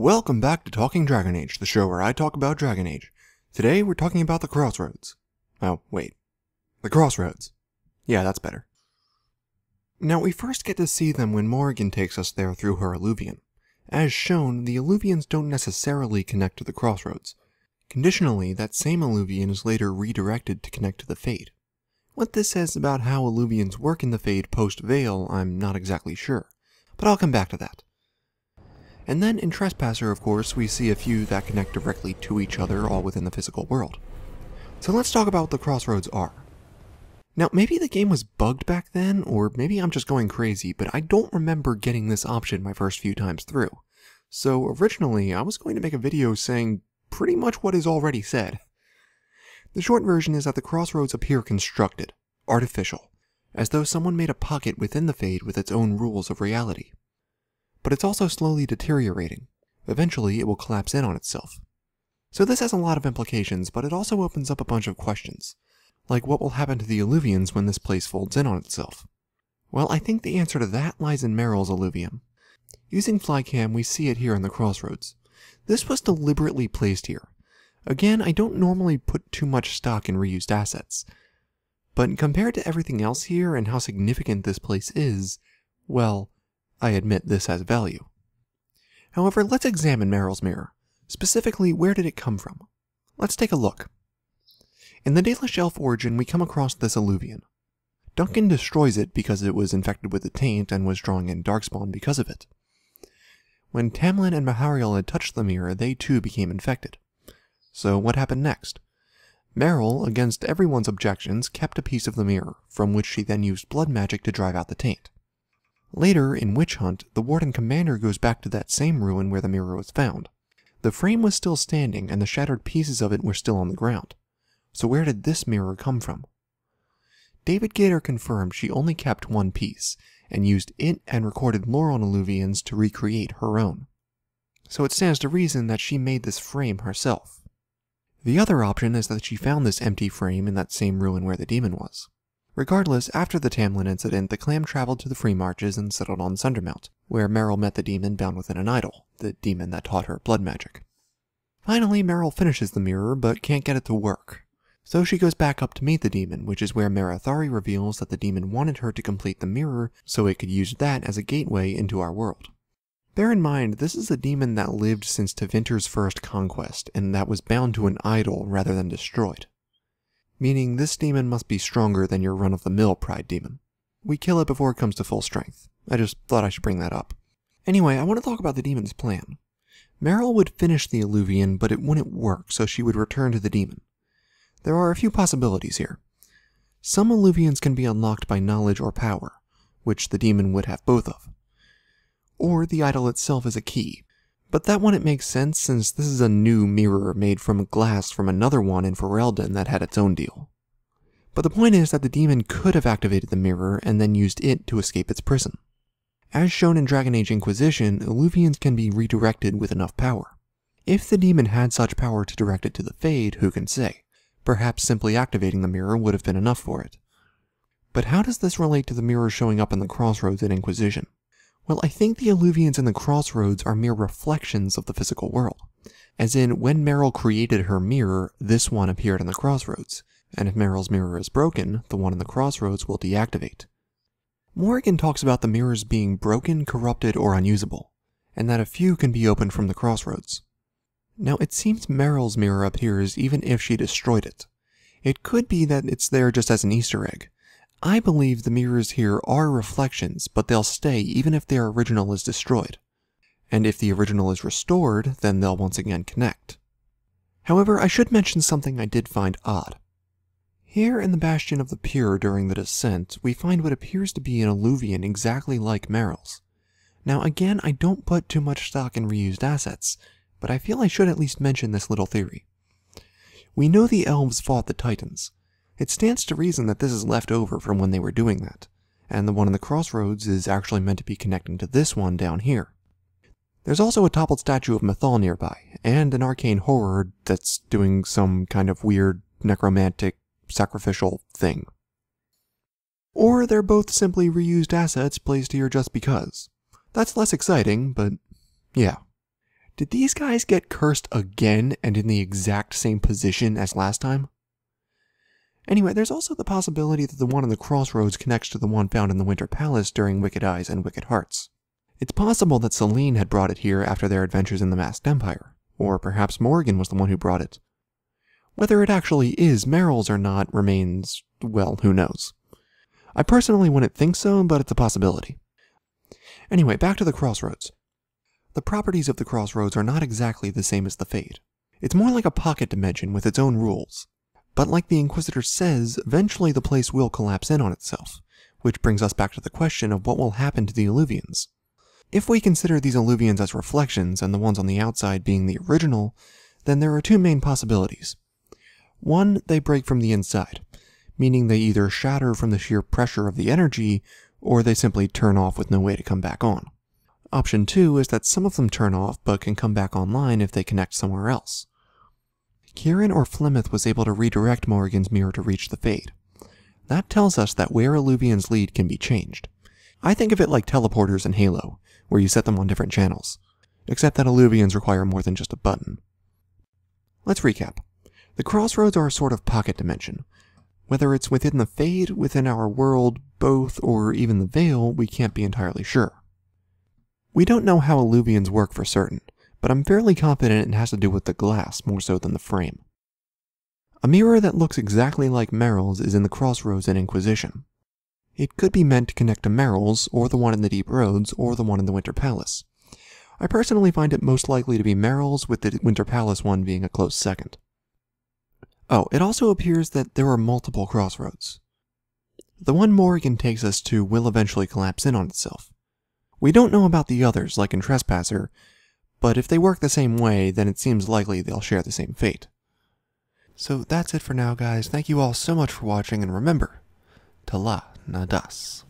Welcome back to Talking Dragon Age, the show where I talk about Dragon Age. Today we're talking about the Crossroads. Oh, wait. The Crossroads. Yeah, that's better. Now we first get to see them when Morrigan takes us there through her Eluvian. As shown, the Eluvians don't necessarily connect to the Crossroads. Conditionally, that same Eluvian is later redirected to connect to the Fade. What this says about how Eluvians work in the Fade post-Veil, I'm not exactly sure, but I'll come back to that. And then in Trespasser, of course, we see a few that connect directly to each other, all within the physical world. So let's talk about what the Crossroads are. Now, maybe the game was bugged back then, or maybe I'm just going crazy, but I don't remember getting this option my first few times through. So originally, I was going to make a video saying pretty much what is already said. The short version is that the Crossroads appear constructed, artificial, as though someone made a pocket within the Fade with its own rules of reality. But it's also slowly deteriorating. Eventually, it will collapse in on itself. So this has a lot of implications, but it also opens up a bunch of questions. Like what will happen to the Eluvians when this place folds in on itself? Well, I think the answer to that lies in Meryl's Eluvian. Using Flycam, we see it here in the Crossroads. This was deliberately placed here. Again, I don't normally put too much stock in reused assets. But compared to everything else here and how significant this place is, well, I admit this has value. However, let's examine Meryl's mirror. Specifically, where did it come from? Let's take a look. In the Dalish Elf origin, we come across this Eluvian. Duncan destroys it because it was infected with the taint and was drawing in Darkspawn because of it. When Tamlin and Mahariel had touched the mirror, they too became infected. So what happened next? Meryl, against everyone's objections, kept a piece of the mirror, from which she then used blood magic to drive out the taint. Later, in Witch Hunt, the Warden Commander goes back to that same ruin where the mirror was found. The frame was still standing, and the shattered pieces of it were still on the ground. So where did this mirror come from? David Gator confirmed she only kept one piece, and used it and recorded Loron Eluvians to recreate her own. So it stands to reason that she made this frame herself. The other option is that she found this empty frame in that same ruin where the demon was. Regardless, after the Tamlin incident, the clan traveled to the Free Marches and settled on Sundermount, where Meryl met the demon bound within an idol, the demon that taught her blood magic. Finally, Meryl finishes the mirror, but can't get it to work. So she goes back up to meet the demon, which is where Marathari reveals that the demon wanted her to complete the mirror so it could use that as a gateway into our world. Bear in mind, this is a demon that lived since Tevinter's first conquest, and that was bound to an idol rather than destroyed. Meaning this demon must be stronger than your run-of-the-mill Pride demon. We kill it before it comes to full strength. I just thought I should bring that up. Anyway, I want to talk about the demon's plan. Meryl would finish the Eluvian, but it wouldn't work, so she would return to the demon. There are a few possibilities here. Some Eluvians can be unlocked by knowledge or power, which the demon would have both of. Or the idol itself is a key. But that wouldn't make sense since this is a new mirror made from glass from another one in Ferelden that had its own deal. But the point is that the demon could have activated the mirror and then used it to escape its prison. As shown in Dragon Age Inquisition, Eluvians can be redirected with enough power. If the demon had such power to direct it to the Fade, who can say? Perhaps simply activating the mirror would have been enough for it. But how does this relate to the mirror showing up in the Crossroads in Inquisition? Well, I think the Eluvians in the Crossroads are mere reflections of the physical world. As in, when Meryl created her mirror, this one appeared in the Crossroads, and if Meryl's mirror is broken, the one in the Crossroads will deactivate. Morrigan talks about the mirrors being broken, corrupted, or unusable, and that a few can be opened from the Crossroads. Now, it seems Meryl's mirror appears even if she destroyed it. It could be that it's there just as an Easter egg. I believe the mirrors here are reflections, but they'll stay even if their original is destroyed. And if the original is restored, then they'll once again connect. However, I should mention something I did find odd. Here in the Bastion of the Pure during the descent, we find what appears to be an Eluvian exactly like Meryl's. Now again, I don't put too much stock in reused assets, but I feel I should at least mention this little theory. We know the elves fought the Titans. It stands to reason that this is left over from when they were doing that, and the one in the Crossroads is actually meant to be connecting to this one down here. There's also a toppled statue of Mythal nearby, and an arcane horror that's doing some kind of weird necromantic sacrificial thing. Or they're both simply reused assets placed here just because. That's less exciting, but yeah. Did these guys get cursed again and in the exact same position as last time? Anyway, there's also the possibility that the one in the crossroads connects to the one found in the Winter Palace during Wicked Eyes and Wicked Hearts. It's possible that Selene had brought it here after their adventures in the Masked Empire, or perhaps Morrigan was the one who brought it. Whether it actually is Meryl's or not remains, well, who knows. I personally wouldn't think so, but it's a possibility. Anyway, back to the crossroads. The properties of the crossroads are not exactly the same as the Fade. It's more like a pocket dimension with its own rules. But like the Inquisitor says, eventually the place will collapse in on itself, which brings us back to the question of what will happen to the Eluvians. If we consider these Eluvians as reflections and the ones on the outside being the original, then there are two main possibilities. One, they break from the inside, meaning they either shatter from the sheer pressure of the energy, or they simply turn off with no way to come back on. Option 2 is that some of them turn off but can come back online if they connect somewhere else. Kieran or Flemeth was able to redirect Morrigan's mirror to reach the Fade. That tells us that where Eluvians lead can be changed. I think of it like teleporters in Halo, where you set them on different channels, except that Eluvians require more than just a button. Let's recap. The crossroads are a sort of pocket dimension. Whether it's within the Fade, within our world, both, or even the Veil, we can't be entirely sure. We don't know how Eluvians work for certain, but I'm fairly confident it has to do with the glass more so than the frame. A mirror that looks exactly like Meryl's is in the crossroads in Inquisition. It could be meant to connect to Meryl's, or the one in the Deep Roads, or the one in the Winter Palace. I personally find it most likely to be Meryl's, with the Winter Palace one being a close second. Oh, it also appears that there are multiple crossroads. The one Morrigan takes us to will eventually collapse in on itself. We don't know about the others, like in Trespasser, but if they work the same way, then it seems likely they'll share the same fate. So that's it for now, guys. Thank you all so much for watching, and remember, Tala Nadas.